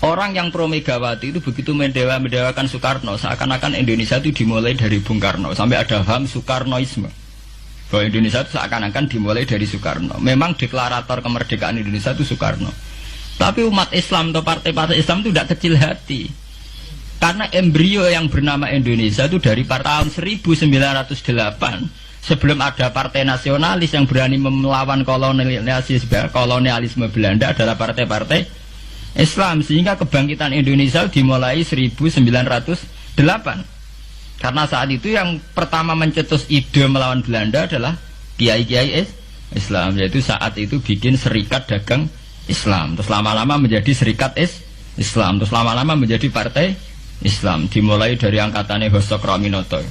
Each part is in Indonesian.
Orang yang pro Megawati itu begitu mendewakan Soekarno, seakan-akan Indonesia itu dimulai dari Bung Karno, sampai ada paham Soekarnoisme. Bahwa Indonesia itu seakan-akan dimulai dari Soekarno. Memang deklarator kemerdekaan Indonesia itu Soekarno. Tapi umat Islam atau partai-partai Islam itu tidak kecil hati. Karena embrio yang bernama Indonesia itu dari tahun 1908, sebelum ada partai nasionalis yang berani melawan kolonialisme Belanda adalah partai-partai Islam. Sehingga kebangkitan Indonesia dimulai 1908. Karena saat itu yang pertama mencetus ide melawan Belanda adalah kiai-kiai Islam. Yaitu saat itu bikin serikat dagang Islam. Terus lama-lama menjadi serikat Islam. Terus lama-lama menjadi partai Islam. Dimulai dari angkatannya Hos Cokroaminoto.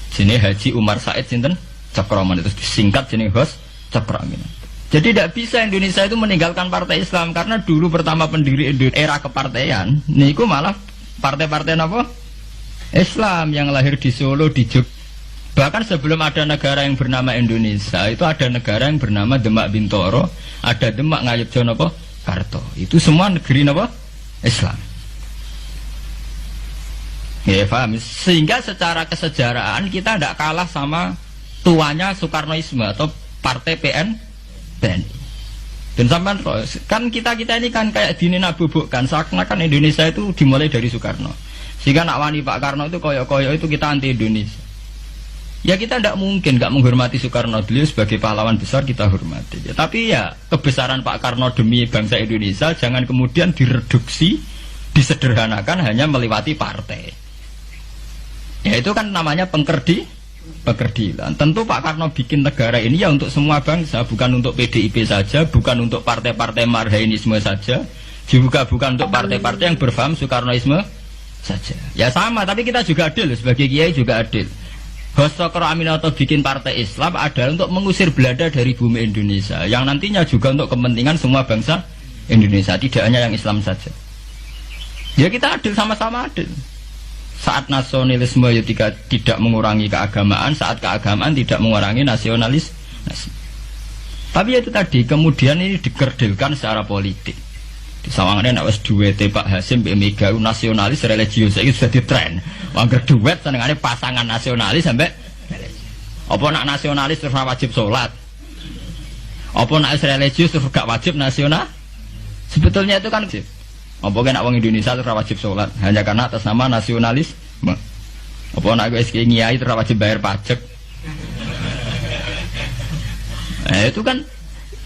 Sini Haji Umar Said sinten Cokroman, itu disingkat jenis Hos Cokroaminoto. Jadi tidak bisa Indonesia itu meninggalkan partai Islam, karena dulu pertama pendiri era kepartaian niku malah partai-partai apa? Islam yang lahir di Solo, di Jogja. Bahkan sebelum ada negara yang bernama Indonesia, itu ada negara yang bernama Demak Bintoro, ada Demak Ngayogyakarta apa? Karto. Itu semua negeri apa? Islam. Ya paham. Sehingga secara kesejarahan kita tidak kalah sama tuanya Soekarnoisme atau partai PNI. Dan sampai kan kita ini kan kayak dinabubukkan seakan-akan Indonesia itu dimulai dari Soekarno. Sehingga nak wani Pak Karno itu koyok-koyok itu kita anti Indonesia. Ya kita tidak mungkin nggak menghormati Soekarno, beliau sebagai pahlawan besar kita hormati. Ya, tapi ya kebesaran Pak Karno demi bangsa Indonesia jangan kemudian direduksi, disederhanakan hanya melewati partai. Ya itu kan namanya pekerdilan. Tentu Pak Karno bikin negara ini ya untuk semua bangsa, bukan untuk PDIP saja, bukan untuk partai-partai marhainisme saja, juga bukan untuk partai-partai yang berfaham Soekarnoisme saja. Ya sama, tapi kita juga adil, sebagai kiai juga adil. Hos Cokroaminoto bikin partai Islam adalah untuk mengusir Belanda dari bumi Indonesia, yang nantinya juga untuk kepentingan semua bangsa Indonesia, tidak hanya yang Islam saja. Ya kita adil, sama-sama adil. Saat nasionalisme ya tidak mengurangi keagamaan, saat keagamaan tidak mengurangi nasionalis. Tapi itu tadi kemudian ini dikerdilkan secara politik. Di sawangannya nak wis duwete Pak Hasim Mbak Mega nasionalis religius itu sudah ditren. Angger duet senengane pasangan nasionalis sampai apa nak nasionalis terus wajib sholat. Apa nak religius terus gak wajib nasional? Sebetulnya itu kan wajib. Apa kena wong Indonesia terus wajib sholat hanya karena atas nama nasionalisme? Apa nak gue ngiyai terus wajib bayar pajak?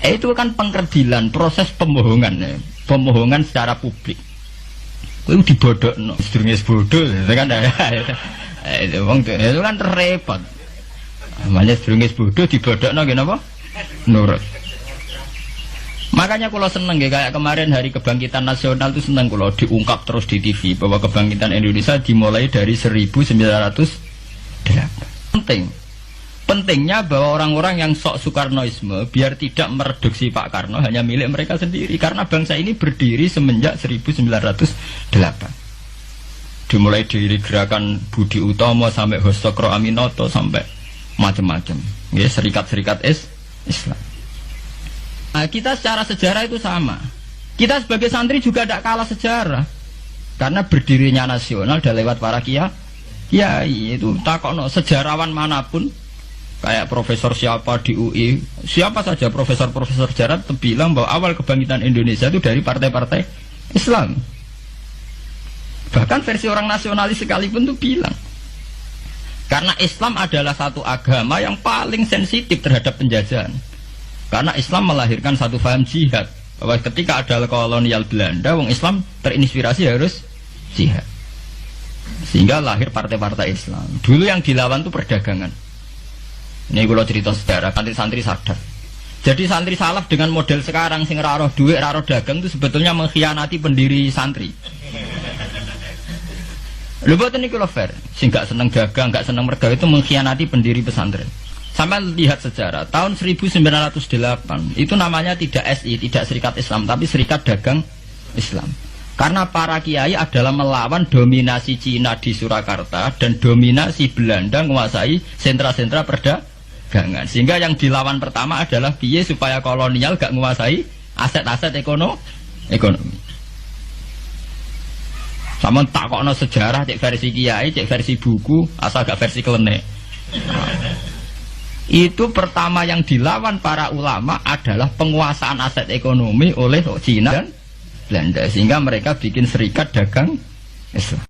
Itu kan pengkerdilan, proses pembohongan ya. Pembohongan secara publik. Itu dibodokno, sedurunge bodoh, itu kan itu kan repot. Namanya sedurunge bodoh dibodokno kenapa? Nurut. Makanya kalau seneng ya, kayak kemarin Hari Kebangkitan Nasional itu seneng kalau diungkap terus di TV bahwa kebangkitan Indonesia dimulai dari 1908. Pentingnya bahwa orang-orang yang sok Soekarnoisme biar tidak mereduksi Pak Karno hanya milik mereka sendiri, karena bangsa ini berdiri semenjak 1908. Dimulai dari gerakan Budi Utomo sampai Hos Cokroaminoto sampai macam-macam. Ya, serikat-serikat Islam. Nah, kita secara sejarah itu sama. Kita sebagai santri juga tidak kalah sejarah. Karena berdirinya nasional sudah lewat para kiai itu. Takono sejarawan manapun, kayak profesor siapa di UI, siapa saja profesor-profesor sejarah bilang bahwa awal kebangkitan Indonesia itu dari partai-partai Islam. Bahkan versi orang nasionalis sekalipun itu bilang. Karena Islam adalah satu agama yang paling sensitif terhadap penjajahan. Karena Islam melahirkan satu paham jihad, bahwa ketika ada kolonial Belanda, wong Islam terinspirasi harus jihad. Sehingga lahir partai-partai Islam. Dulu yang dilawan itu perdagangan. Ini kalau cerita sejarah, santri-santri sadar. Jadi santri salaf dengan model sekarang sing raro duit, raro dagang itu sebetulnya mengkhianati pendiri santri. Lho boten niku lho fair. Sing gak seneng dagang, gak seneng mergawe itu mengkhianati pendiri pesantren. Sampai lihat sejarah, tahun 1908 itu namanya tidak SI, tidak Serikat Islam, tapi Serikat Dagang Islam. Karena para kiai adalah melawan dominasi Cina di Surakarta dan dominasi Belanda menguasai sentra-sentra perdagangan. Sehingga yang dilawan pertama adalah piye supaya kolonial gak menguasai aset-aset ekonomi. Sama takokno sejarah cek versi kiai, cek versi buku, asal gak versi klenek. Itu pertama yang dilawan para ulama adalah penguasaan aset ekonomi oleh Cina dan Belanda, sehingga mereka bikin serikat dagang Islam.